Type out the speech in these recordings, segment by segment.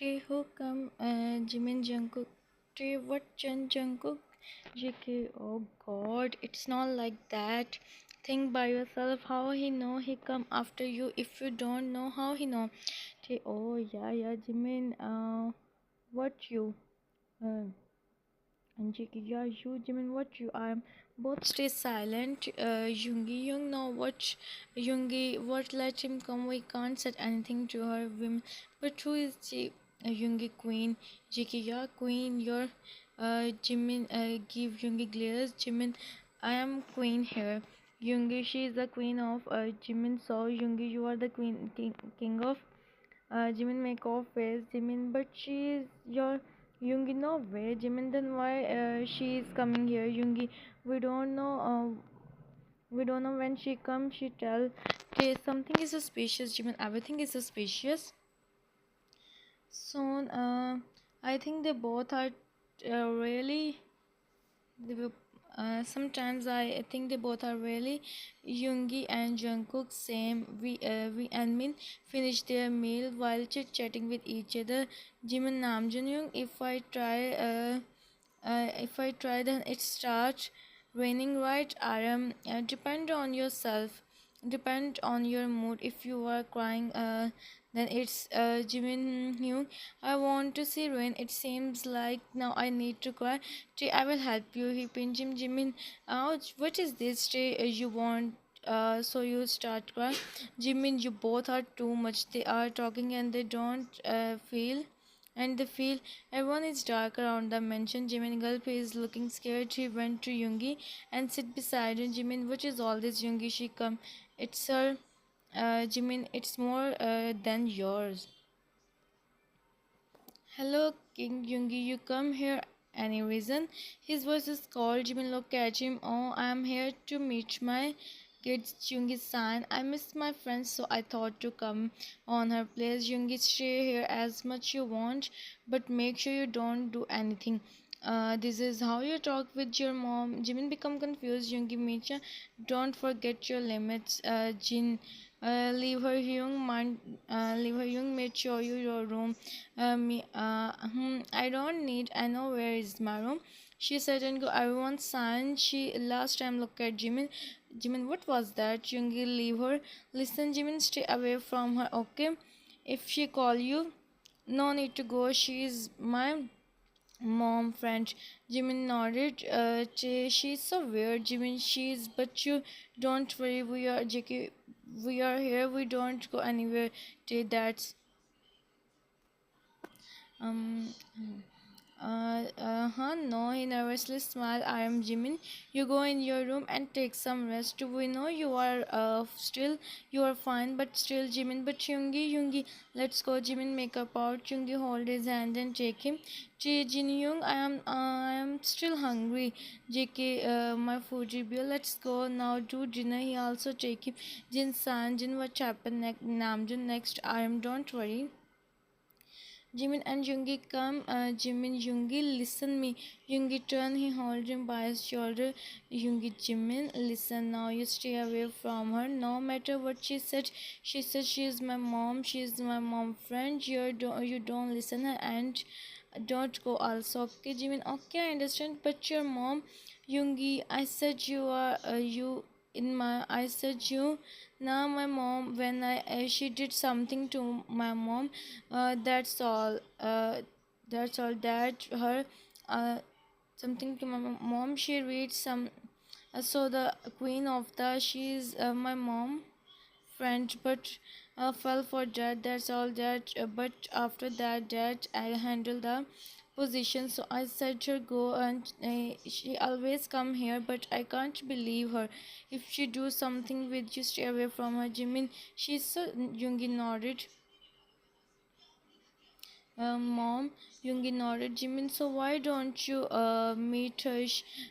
Tay who come Jimin Jungkook. Tay what Chen Jungkook? JK, oh god, it's not like that. Think by yourself how he know he come after you if you don't know how he know. Tay, oh yeah, Jimin, what you? Uh, and JK, yeah, you, Jimin, what you? I'm both stay silent. Yungi, Young, no, what? Yungi, what? Let him come. We can't say anything to her. Women, but who is she? Yungi Queen. JK, yeah, Queen. You're. Jimin, give Yungi glares. Jimin, I am Queen here. Yungi, she is the queen of Jimin. So Yungi, you are the queen, king of Jimin make off face Jimin, but she is your Yungi. No way, Jimin. Then why she is coming here, Yungi? We don't know. We don't know when she comes. She tell, okay, something is suspicious, Jimin. Everything is suspicious. So, I think they both are really they were, sometimes I think they both are really Yungi and Jungkook same. We and Min finished their meal while chit chatting with each other. Jimin Namjoon Young. If I try, then it starts raining. Right, Aram. Depend on yourself. Depend on your mood. If you are crying, then it's Jimin Hyun. I want to see rain. It seems like now I need to cry. Trey, I will help you. He pinched him. Jimin, ouch! What is this? Trey, you want? So you start crying. Jimin, you both are too much. They are talking and they don't feel. And they feel everyone is dark around the mansion. Jimin Gulp is looking scared. She went to Yungi and sit beside him. Jimin, what is all this? Yungi, she come. It's her. Jimin, it's more than yours. Hello, King Yungi, you come here any reason? His voice is cold. Jimin look at him. Oh, I'm here to meet my kids, Yungi-san. I miss my friends, so I thought to come on her place. Yungi, stay here as much you want, but make sure you don't do anything. This is how you talk with your mom. Jimin become confused. Yungi, Micha, don't forget your limits. Jin, leave her young mate show you your room. I don't need. I know where is my room. She said and go. Everyone's sign. She last time look at Jimin. Jimin, what was that? Jungi, leave her. Listen, Jimin, stay away from her. Okay. If she call you, no need to go. She is my mom friend. Jimin nodded. She's so weird. Jimin, she's. But you don't worry. We are JK. We are here. We don't go anywhere. That's um. No, he nervously smiled. I am Jimin. You go in your room and take some rest. We know you are you are fine, but still, Jimin. But Yungi, let's go. Jimin, make up out. Yungi, hold his hand and take him. Jin Young, I am still hungry. JK, my food bill. Let's go now. Do dinner. He also take him. Jin San, Jin, what happened next? Namjoon next. I am. Don't worry. Jimin and Yungi come. Jimin, Yungi, listen me. Yungi turn. He hold him by his shoulder. Yungi, Jimin, listen now. You stay away from her. No matter what she said. She said she is my mom. She is my mom friend. You don't listen her and don't go also. Okay, Jimin. Okay, I understand. But your mom, Yungi. I said you are you in my. I said you. Now my mom when she did something to my mom, that's all. That's all. That her uh, something to my mom. She reads some. So the queen of the she's my mom friend, but fell for that. That's all that. But after that I handle the position. So I said her go, and she always come here, but I can't believe her. If she do something with you, stay away from her. Jimin, she's so. Jungi nodded. Mom, Yungi nodded. Jimin, so why don't you meet her?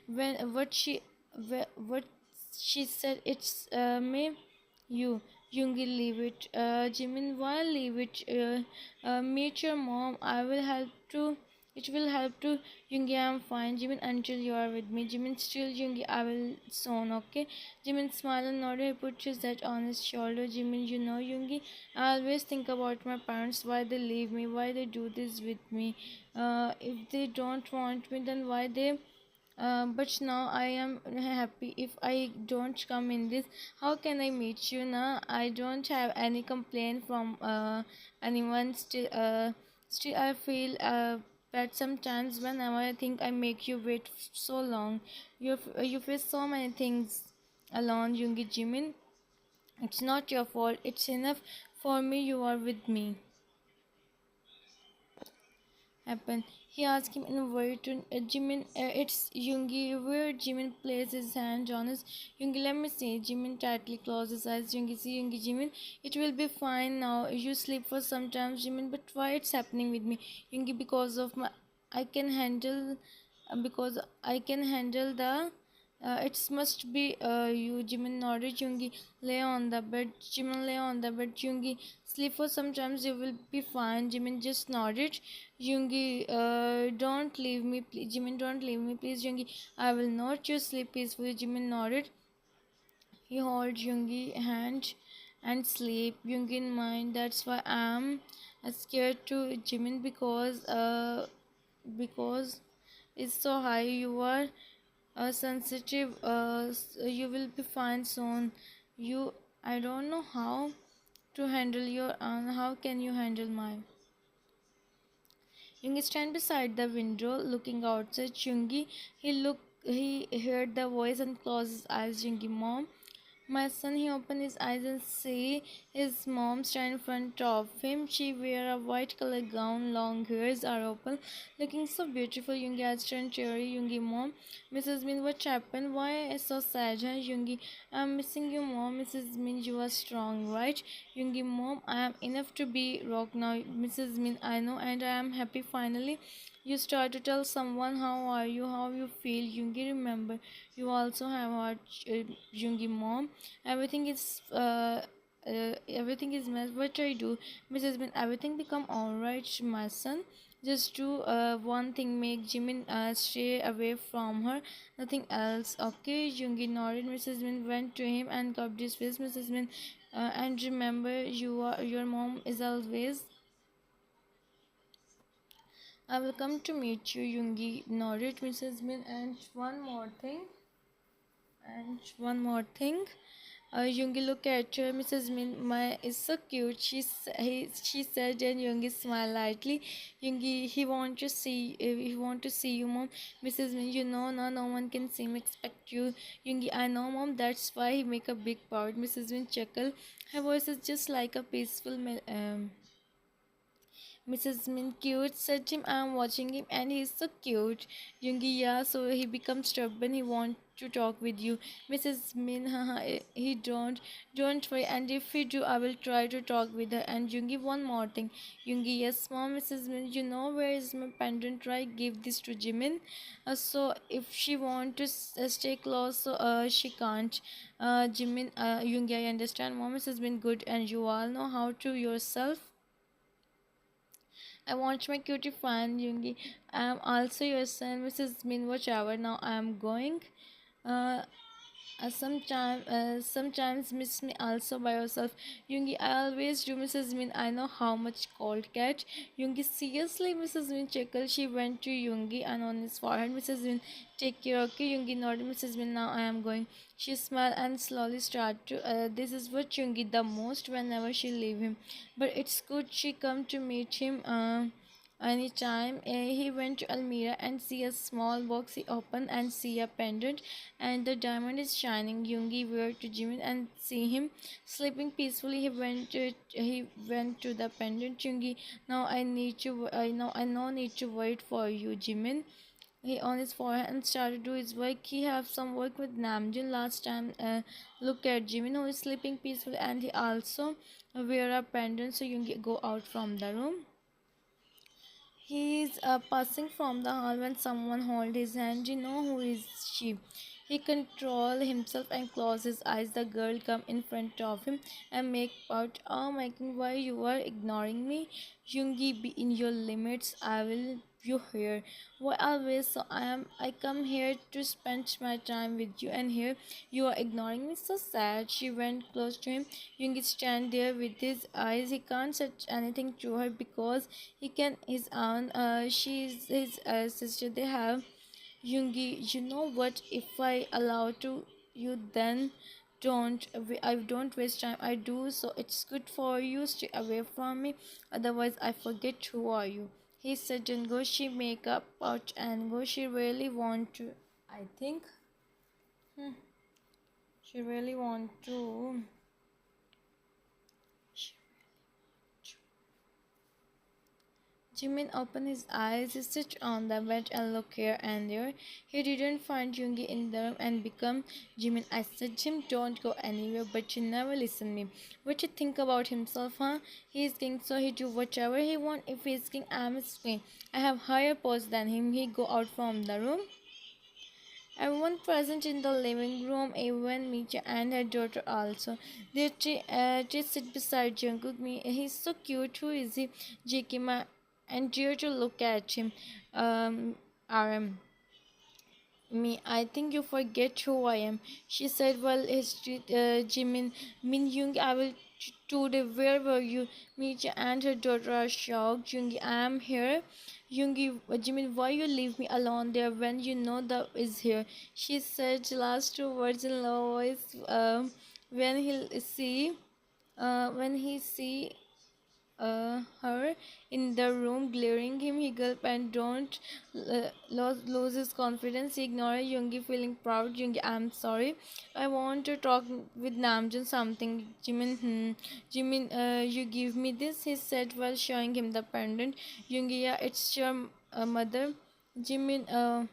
When what she said, it's me, you. Yungi, leave it. Jimin, why leave it? Meet your mom. I will help to It will help to Yungi. I'm fine, Jimin, until you are with me. Jimin, still Yungi. I will soon. Okay. Jimin smiled and nodded. He put his head on his shoulder. Jimin, you know, Yungi, I always think about my parents. Why they leave me? Why they do this with me? If they don't want me, then why they but now I am happy if I don't come in this. How can I meet you now? I don't have any complaint from anyone. Still I feel that sometimes whenever I think I make you wait so long, you face so many things alone, Yungi Jimin. It's not your fault. It's enough for me. You are with me happen. He asked him in a very tone, Jimin, it's Yungi. Where Jimin placed his hand on his Yungi, let me see. Jimin tightly closed his eyes. Yungi, see, Yungi, Jimin, it will be fine now. You sleep for some time, Jimin, but why it's happening with me? Yungi, because of my, I can handle, because I can handle the it must be you. Jimin nodded. Yungi, lay on the bed. Jimin, lay on the bed. Yungi, sleep for sometimes you will be fine. Jimin just nodded. Yungi, don't leave me, please. Jimin, don't leave me, please. Yungi, I will not. You sleep peacefully. Jimin nodded. He held Yungi hand and sleep. Yungi in mind. That's why I'm scared to Jimin because it's so high. You are sensitive. You will be fine soon. You, I don't know how to handle your. How can you handle mine? Yungi stand beside the window, looking outside. Yungi, he heard the voice and closed his eyes. Yungi, mom, my son, he opened his eyes and see his mom stand in front of him. She wear a white color gown, long hairs are open, looking so beautiful. Yungi asked her cherry, Yungi, mom, Mrs. Min, what happened? Why so sad, huh? Yungi, I'm missing you, mom. Mrs. Min, you are strong, right? Yungi, mom, I am enough to be rock now. Mrs. Min, I know, and I am happy finally. You start to tell someone how are you, how you feel. Yungi, remember, you also have heart, Yungi, mom. Everything is everything is mess. What I do, Mrs. Bin? Everything become alright, my son. Just do one thing, make Jimin stay away from her. Nothing else. Okay, Yungi nodded. Mrs. Bin went to him and cupped his face. Mrs. Bin, and remember, your mom is always. I will come to meet you. Yungi nodded. Mrs. Bin, and one more thing. And one more thing. Yungi look at her. Mrs. Min, my is so cute. She said, and Yungi smiled lightly. Yungi, he want to see you, mom. Mrs. Min, you know, no one can see me expect you. Yungi, I know, mom. That's why he make a big part. Mrs. Min chuckle. Her voice is just like a peaceful Mrs. Min cute, said him, I'm watching him and he's so cute. Yungi, yeah, so he becomes stubborn, he want to talk with you. Mrs. Min, haha, don't worry, and if we do, I will try to talk with her. And Yungi, one more thing. Yungi, yes, mom, Mrs. Min, you know where is my pendant, right? Give this to Jimin. So if she want to stay close, so she can't. Jimin, Yungi, I understand, mom, Mrs. Min, good, and you all know how to yourself. I want my cutie fan, Yungi. I am also your son, Mrs. Min, whichever. Now I am going. Uh, sometimes miss me also by yourself. Yungi, I always do, Mrs. Min. I know how much cold cat. Yungi, seriously, Mrs. Min chuckled. She went to Yungi and on his forehead. Mrs. Min, take care, okay? Yungi nodded. Mrs. Min, now I am going. She smiled and slowly started to. This is what Yungi the most whenever she leave him. But it's good she come to meet him. Anytime he went to Almira and see a small box, he opened and see a pendant and the diamond is shining. Yungi were to Jimin and see him sleeping peacefully. He went to the pendant. Yungi, now I know need to wait for you, Jimin. He on his forehead and started to do his work. He have some work with Namjoon last time. Look at Jimin who is sleeping peacefully and he also wear a pendant. So Yungi go out from the room. He is passing from the hall when someone hold his hand. You know who is she? He control himself and close his eyes. The girl come in front of him and make out, oh my god, why you are ignoring me? Yungi, be in your limits. I will you here? Why always so? I come here to spend my time with you, and here you are ignoring me. So sad. She went close to him. Yoongi stand there with his eyes. He can't say anything to her because he can his own. She's his sister. They have Yungi, you know what? If I allow to you, then I don't waste time. I do, so it's good for you. Stay away from me. Otherwise, I forget who are you. He said, and go. She make up out and go. She really want to. I think she really want to. Jimin opened his eyes, he sat on the bed and looked here and there. He didn't find Yoongi in the room and become Jimin. I said, Jim, don't go anywhere, but you never listen me. What you think about himself, huh? He is king, so he do whatever he want. If he is king, I am his queen. I have higher post than him. He go out from the room. Everyone present in the living room, even Micha and her daughter also. They sit beside Jungkook. He's so cute. Who is he? Jikima and dare to look at him. RM. Me, I think you forget who I am. She said, well, Jimin, Min Young, I will today. Where were you? Micha and her daughter are shocked. Yoongi, I am here. Yoongi, Jimin, why you leave me alone there when you know that is here? She said last two words in low voice. When when he see her in the room glaring him, he gulped and don't lose his confidence. He ignored Yoongi, feeling proud. Yoongi, I'm sorry, I want to talk with Namjoon something. Jimin, Jimin, you give me this, he said while showing him the pendant. Yoongi, yeah, it's your mother. Jimin,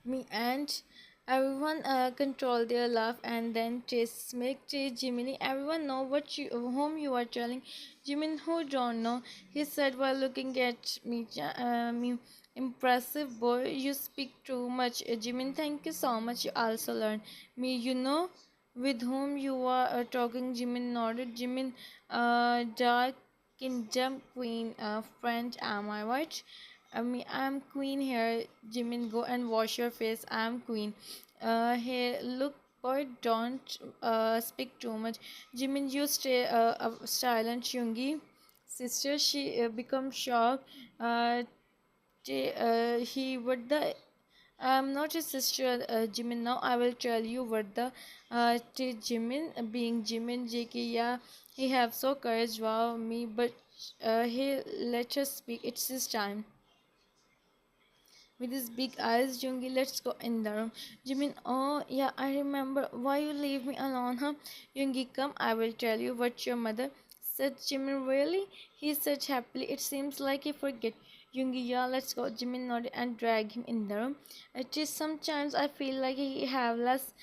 me and everyone control their laugh and then chase make chase Jiminy. Everyone know what you whom you are telling. Jimin, who don't know, he said while looking at me. Me impressive boy, you speak too much. Jimin, thank you so much. You also learn me. You know with whom you are talking. Jimin nodded. Jimin, dark kingdom queen, friend. Am I right? I mean, I'm queen here. Jimin, go and wash your face. I'm queen. Hey, look, boy, don't speak too much. Jimin, you stay silent, Yungi. Sister, she become shocked. He, what the? I'm not his sister, Jimin. Now I will tell you what the Jimin, being Jimin, JK, yeah, he have so courage, wow, me, but he let us speak. It's his time. With his big eyes, Jungi, let's go in the room. Jimin, oh yeah, I remember. Why you leave me alone, huh? Jungi, come, I will tell you what your mother said. Jimin, really? He said happily. It seems like he forget. Jungi, yeah, let's go. Jimin nodded and dragged him in the room. It is sometimes I feel like he have less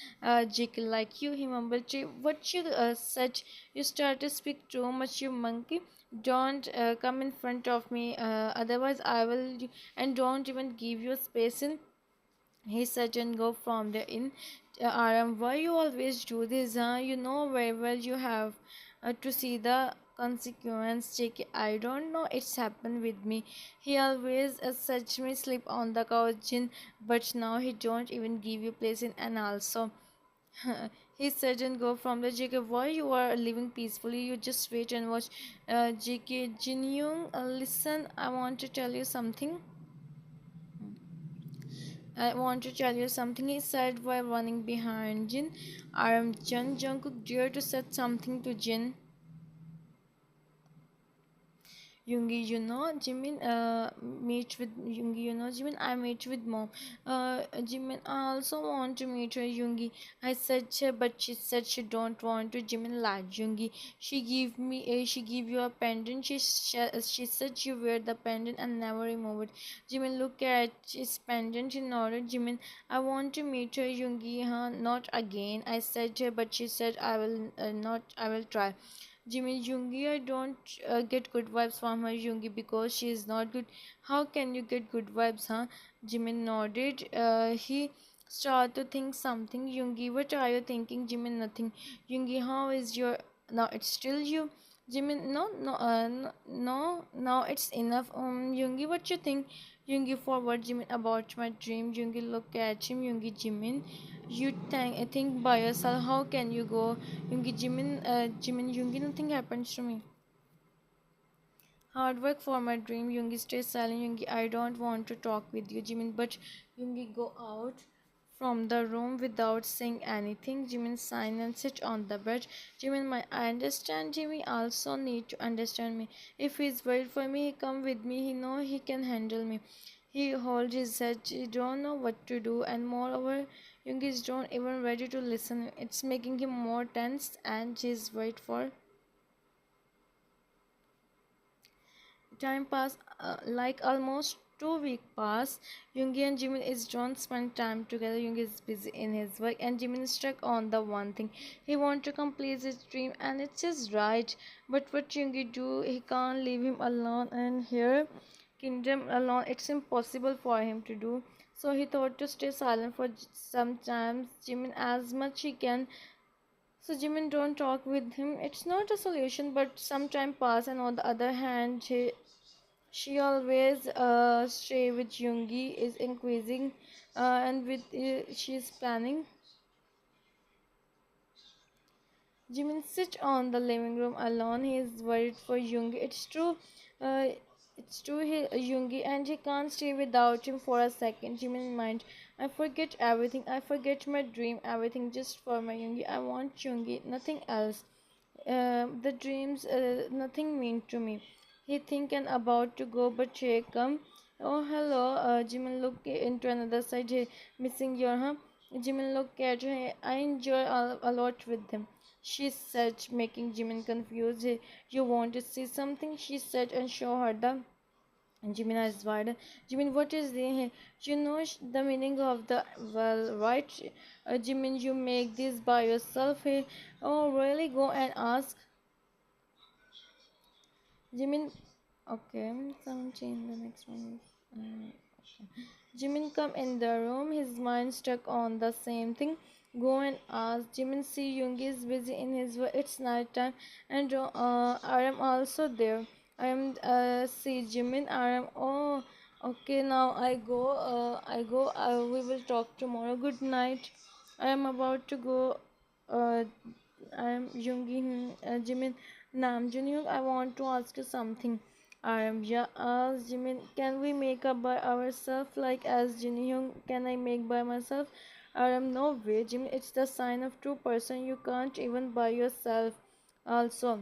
jiggle like you. He mumbled, what you said? You start to speak too much, you monkey. Don't come in front of me, otherwise I will, and don't even give you space in. He said and go from the in. Aram, why you always do this, huh? You know very well you have to see the consequence. Check. I don't know, it's happened with me. He always such me sleep on the couch, but now he don't even give you place in. And also he said and go from the JK. Why you are living peacefully? You just wait and watch. JK, Jin Young, listen, I want to tell you something. I want to tell you something, he said while running behind Jin. Aram Jung Jungkook dared to say something to Jin. Yungi, you know, Jimin meet with Yungi, you know, Jimin, I meet with mom. Jimin, I also want to meet her, Yungi. I said, but she said she don't want to. Jimin lied, Yungi. She give you a pendant. She said you wear the pendant and never remove it. Jimin, look at his pendant in order. Jimin, I want to meet her, Yungi, huh? Not again. I said, but she said I will not. I will try. Jimmy Jungi, I don't get good vibes from her Jungi because she is not good. How can you get good vibes, huh? Jimmy nodded. He started to think something. Jungi, what are you thinking? Jimmy, nothing. Jungi, how is your. Now it's still you. Jimin, no, now it's enough. Yungi, what you think? Yungi, forward, Jimin, about my dream. Yungi, look at him. Yungi, Jimin, you think by yourself. How can you go? Yungi, Jimin, Yungi, nothing happens to me. Hard work for my dream. Yungi, stay silent. Yungi, I don't want to talk with you, Jimin. But Yungi, go out from the room without saying anything. Jimin sign and sit on the bed. Jimin, I understand. Jimmy also need to understand me. If he's worried for me, he come with me. He know he can handle me. He hold his head. He don't know what to do, and moreover, Young is don't even ready to listen. It's making him more tense, and he's wait for time pass, like almost 2 weeks pass. Yungi and Jimin is don't spend time together. Yungi is busy in his work and Jimin is stuck on the one thing. He want to complete his dream and it's his right. But what Yungi do? He can't leave him alone and here kingdom alone. It's impossible for him to do. So he thought to stay silent for some time. Jimin as much he can. So Jimin don't talk with him. It's not a solution, but some time pass, and on the other hand, she always stay with Yoongi is increasing, and with she's planning. Jimin sits on the living room alone. He is worried for Yoongi. Uh, it's true. Yoongi and he can't stay without him for a second. Jimin mind, I forget everything. I forget my dream. Everything just for my Yoongi. I want Yoongi, nothing else. The dreams, nothing mean to me. He thinking about to go, but she come. Oh hello, Jimin look into another side. Hey, missing your huh? Jimin look at her. I enjoy a lot with them. She said, making Jimin confused. Hey, you want to see something? She said and show her the. And Jimin is wide. Jimin, what is the? You know the meaning of the well, right? Jimin, you make this by yourself. Hey, oh really? Go and ask. Jimin, okay, sound change. The next one is. Jimin come in the room, his mind stuck on the same thing. Go and ask. Jimin see Yoongi is busy in his work. It's night time, and I am also there. I am see Jimin. I am okay. Now I go. I go. We will talk tomorrow. Good night. I am about to go. Uh, I am Yungi Jimin Nam Junhyuk. I want to ask you something. I am yeah. Jimin, can we make up by ourselves like as Junhyuk? Can I make by myself? I am no way, Jimin. It's the sign of true person. You can't even by yourself. Also.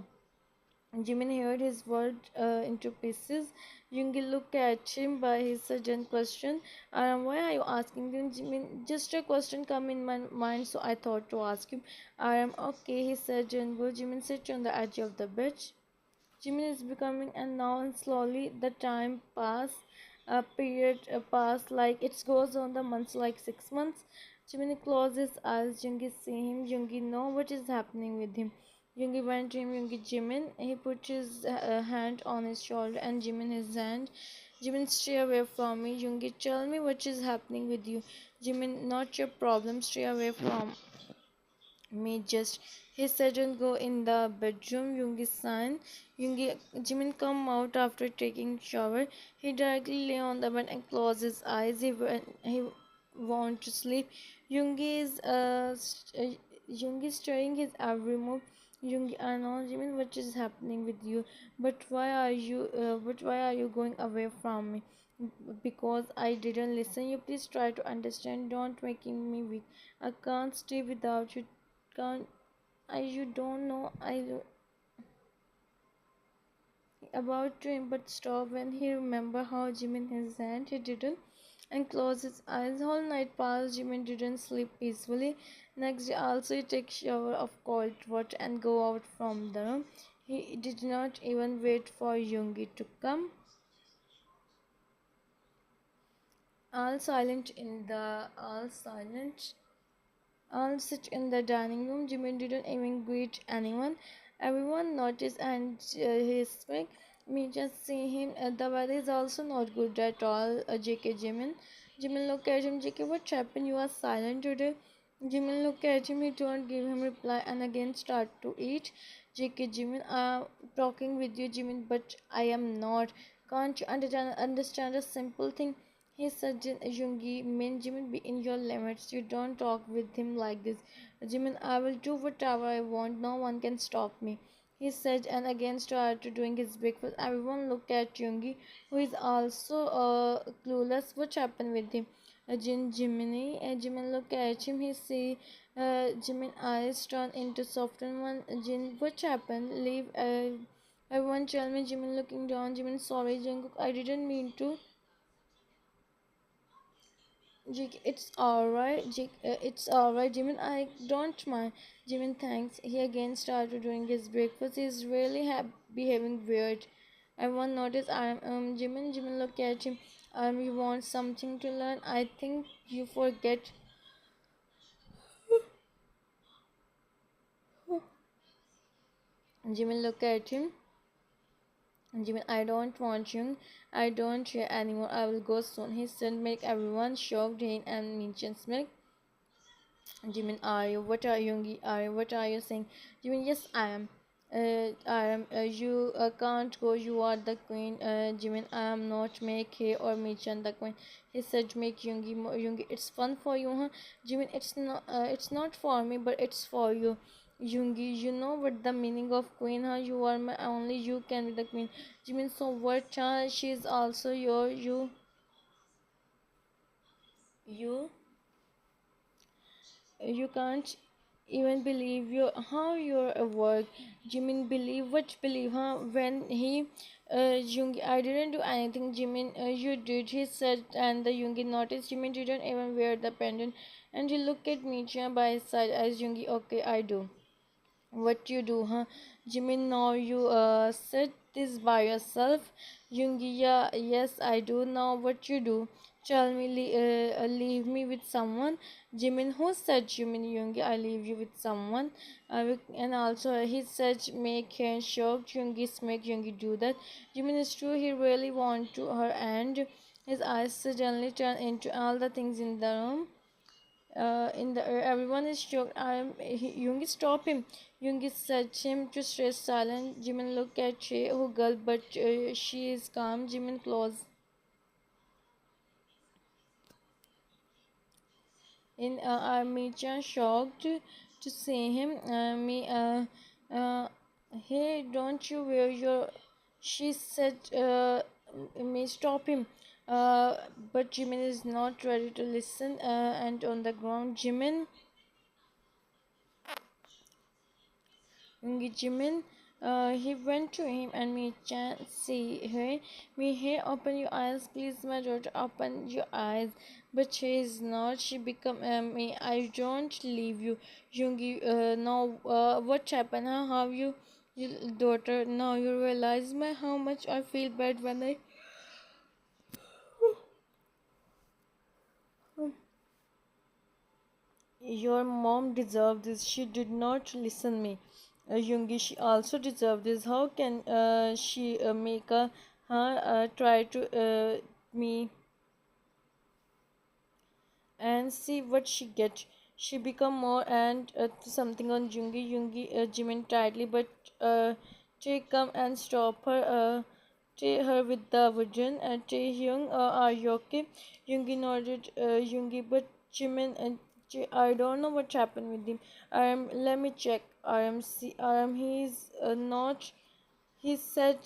Jimin heard his word into pieces. Yungi looked at him by his sudden question. Why are you asking him, Jimin? Just a question come in my mind, so I thought to ask him. I am okay, he said. Jinbu. Jimin sat on the edge of the bed. Jimin is becoming and now and slowly the time pass a period pass like it goes on the months like 6 months. Jimin closes his eyes. Jungi see him. Jungi know what is happening with him. Jungi went to him. Jungi Jimin. He put his hand on his shoulder and Jimin his hand. Jimin, stay away from me. Jungi, tell me what is happening with you. Jimin, not your problem. Stay away from me just. He said and go in the bedroom. Yungi sign. Yungi Jimin come out after taking shower. He directly lay on the bed and closed his eyes. He want to sleep. Yungi is Yungi stirring his every move. Yungi, I know Jimin what is happening with you, but why are you going away from me? Because I didn't listen. You please try to understand. Don't making me weak. I can't stay without you. Can't I? You don't know about him, but stop when he remember how Jimin his hand. He didn't and closed his eyes. Whole night passed. Jimin didn't sleep peacefully. Next day also he take shower of cold water and go out from the room. He did not even wait for Yungi to come. All silent. All sit in the dining room. Jimin didn't even greet anyone. Everyone noticed and he spoke. Me just see him. The weather is also not good at all. JK Jimin. Jimin looked at him. JK, what happened? You are silent today. Jimin look at him, he don't give him reply and again start to eat. JK Jimin, I'm talking with you Jimin, but I am not. Can't you understand a simple thing? He said Yungi, Min Jimin, be in your limits. You don't talk with him like this. Jimin, I will do whatever I want. No one can stop me. He said and again started doing his breakfast. Everyone looked at Yungi, who is also clueless what happened with him. Jiminy, Jimin look at him. He see Jimin eyes turn into softened one. Jin, what happened? Leave. Everyone tell me. Jimin looking down. Jimin, sorry, Jungkook. I didn't mean to. Jake, it's alright. Jake, it's alright. Jimin, I don't mind. Jimin, thanks. He again started doing his breakfast. He's really behaving weird. Everyone noticed. Jimin. Jimin, look at him. You want something to learn? I think you forget. Jimin look at him. Jimin, I don't want you. I don't care anymore. I will go soon. He said, make everyone shocked. Jane and mentions milk. Jimin, are you? What are you? Are you? What are you saying? Jimin, yes, I am. I am. You can't go. You are the queen. Jimin, I am not. Make he or Michan the queen. He said, make Yungi. Yungi, it's fun for you, huh? Jimin, it's not. It's not for me, but it's for you. Yungi, you know what the meaning of queen, huh? You are my only. You can be the queen. Jimin, so what? She's also your. You. You can't even believe how your work. Jimin believe what believe, huh? When he Yoongi, I didn't do anything. Jimin, you did. He said, and the Yoongi noticed. Jimin didn't even wear the pendant, and he looked at Micha by his side as Yoongi. Okay, I do. What you do, huh? Jimin, now you said this by yourself. Yungi, yeah, yes, I do. Now what you do? Tell me, leave me with someone. Jimin, who said Jimin? Yungi, I leave you with someone. And also he said make her shocked. Yungi, make Yungi do that. Jimin is true. He really want to her, and his eyes suddenly turn into all the things in the room. In the everyone is shocked. Yoongi, stop him. Yoongi said him to stay silent. Jimin looked at Che, who gulped, but she is calm. Jimin close. In Armichan shocked to see him. Uh, hey, don't you wear your? She said, me stop him. But Jimin is not ready to listen. And on the ground, Jimin, he went to him and me chan see hey me hey open your eyes please my daughter open your eyes but she is not she become me I don't leave you Yungi now what happened huh? How you daughter now you realize my how much I feel bad when I your mom deserved this. She did not listen me. Yungi, she also deserved this. How can she make a try to me and see what she get? She become more and something on Yungi. Yungi Jimin tightly, but take come and stop her. Take her with the vision. Tae Hyung, are you okay? Yungi nodded. Yungi, but Jimin and I don't know what happened with him. Let me check. He's not. He said,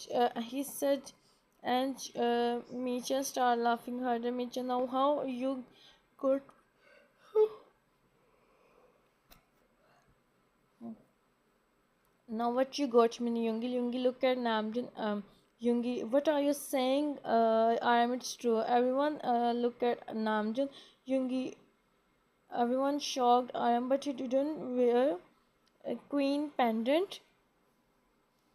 and Micha started laughing harder. Micha, now how you got now what you got me, Yungi? Yungi, look at Namjoon. Yungi, what are you saying? I am it's true. Everyone look at Namjoon. Yungi, everyone shocked. I am, but he didn't wear a queen pendant.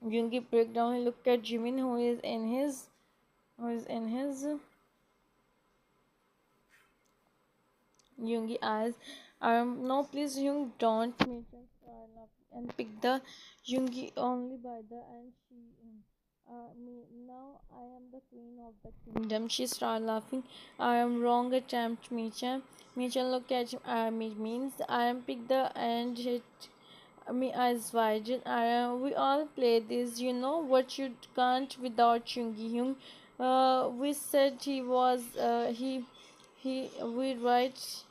Yungi break down. He looked at Jimin, who is in his Yungi eyes. No, please, Yung, don't make us start laughing and pick the Yungi only by the and she. Now I am the queen of the kingdom. She started laughing. I am wrong attempt, Micha. Micha look at him. Means I am pick the and hit me eyes wide. We all play this. You know what you can't without Yungi Hyung. We said he was he we write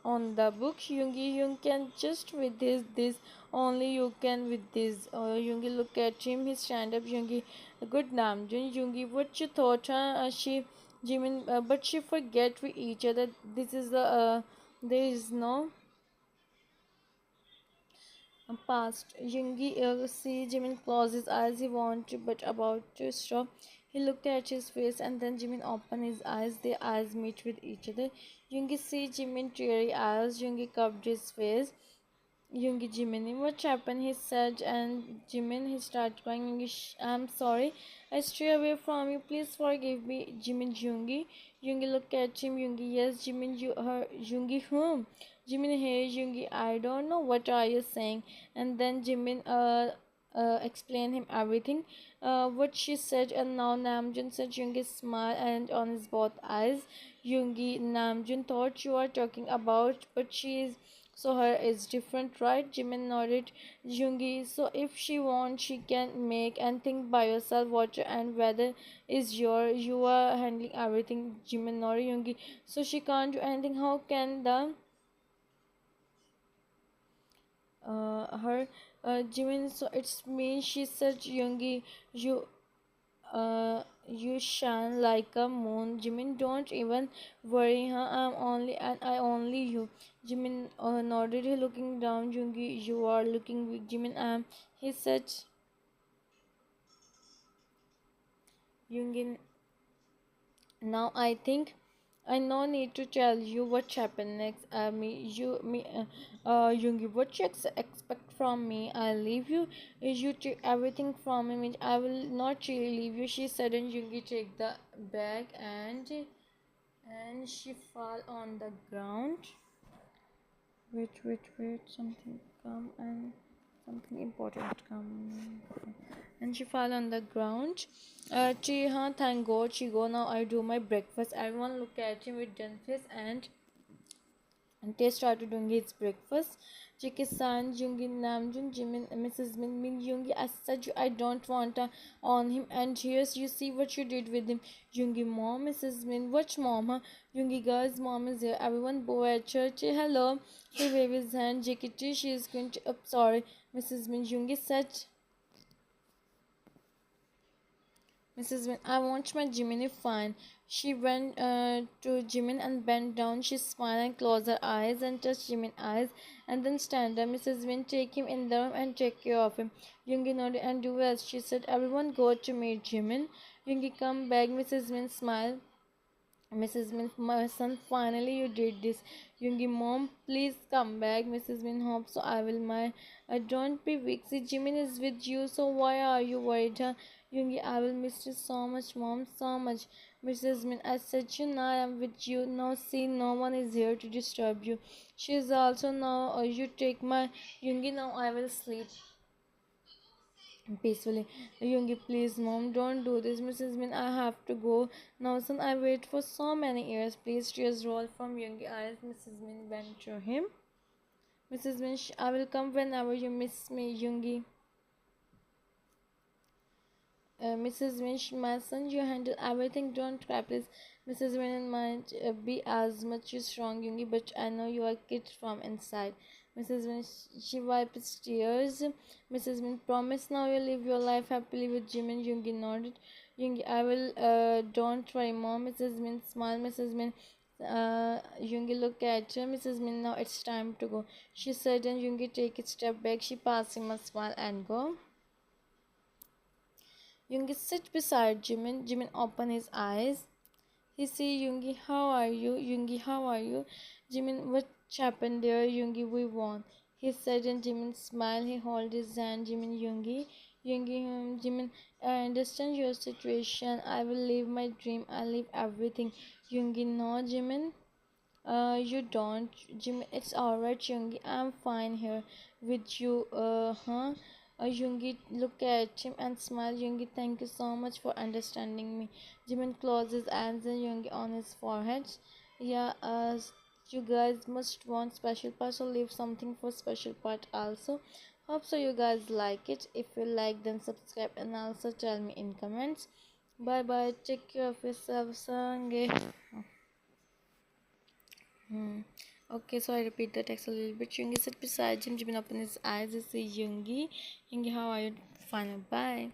on the book. Yungi Hyung can just with this only you can with this. Yungi look at him. He stand up. Yungi, good Namjoon. Yungi, what you thought? She Jimin, but she forget we each other. This is the there is no past. Yungi see Jimin close his eyes. He want to, but about to stop. He looked at his face and then Jimin opened his eyes. Their eyes meet with each other. Yungi see Jimin teary eyes. Yungi covered his face. Yungi Jimin, what happened? He said, and Jimin he started crying. Yungi, I'm sorry, I stray away from you. Please forgive me, Jimin. Yungi, Yungi look at him. Yungi, yes, Jimin, you her Yungi whom? Jimin, hey Yungi, I don't know what are you saying. And then Jimin explained him everything, what she said, and now Namjoon said Yungi smile and on his both eyes. Yungi, Namjoon thought you are talking about, but she is so her is different, right? Jimin nodded. Yungi, so if she wants, she can make and think by yourself. Water and weather is you are handling everything. Jimin nodded. Yungi, so she can't do anything. How can the her Jimin? So it's me. She said, Yungi, you you shine like a moon. Jimin, don't even worry, huh? I only you. Jimin nodded, looking down. Yungi, you are looking weak. Jimin, he said. Yungi, now I think I no need to tell you what happened next. Yungi, what you expect from me? I leave you. You take everything from me. I will not really leave you. She said, and Yungi take the bag and she fall on the ground. Wait, something come and something important come and she fell on the ground. Thank God she go now. I do my breakfast. Everyone look at him with done face and they started doing his breakfast. Jiki-san, Jungi, Namjoon, Jimin, Mrs. Min, Yungi. I said you, I don't want on him. And here's you see what you did with him. Yungi, mom, Mrs. Min, watch mom, huh? Yungi, guys, mom is here. Everyone bow at church. Hello. He waved his hand. Jiki, she is going to. Oh, sorry, Mrs. Min. Yungi said. Mrs. Win, I want my Jiminy fine. She went to Jimin and bent down. She smiled and closed her eyes and touched Jimin's eyes and then stand up. Mrs. Win, take him in the room and take care of him. Yungi nodded and do as she said. Everyone go to meet Jimin. Yungi come back. Mrs. Win smiled. Mrs. Min, my son, finally you did this. Yungi, mom, please come back. Mrs. Min, hope so. I will. My, don't be weak. See, Jimin is with you, so why are you worried? Huh? Yungi, I will miss you so much, mom, so much. Mrs. Min, I said you now. I am with you. Now, see, no one is here to disturb you. She is also now. You take my Yungi. Now I will sleep peacefully. Yungi, please, mom, don't do this. Mrs. Min, I have to go now. Son, I wait for so many years. Please, tears roll from Yungi eyes. Mrs. Min went to him. Mrs. Min, I will come whenever you miss me, Yungi. Mrs. Winch, my son, you handle everything. Don't cry, please. Mrs. Win might be as much strong, Yungi, but I know you are kid from inside. Mrs. Win, she wipes tears. Mrs. Win, promise now you live your life happily with Jim and Yungi nodded. Yungi, I will, don't worry, mom. Mrs. Min smiled. Mrs. Min, Yungi looked at her. Mrs. Min, now it's time to go. She said, and Yungi take a step back. She passed him a smile and go. Yungi sit beside Jimin. Jimin open his eyes. He see Yungi, how are you? Yungi, how are you? Jimin, what happened there? Yungi, we won. He said and Jimin smiled. He hold his hand. Jimin, Yungi. Yungi, Jimin, I understand your situation. I will live my dream. I live everything. Yungi, no, Jimin. You don't. Jimin, it's alright, Yungi. I'm fine here with you. Huh? Yungi look at him and smile. Yungi, thank you so much for understanding me. Jimin closes his hands and Yungi on his forehead. Yeah, you guys must want special part, so leave something for special part also. Hope so you guys like it. If you like, then subscribe and also tell me in comments. Bye bye. Take care of yourself, Sange. Hmm. Okay, so I repeat the text a little bit. Yungi sat beside him. Jimin opened his eyes. He see Yungi. Yungi, how are you? Fine. Bye.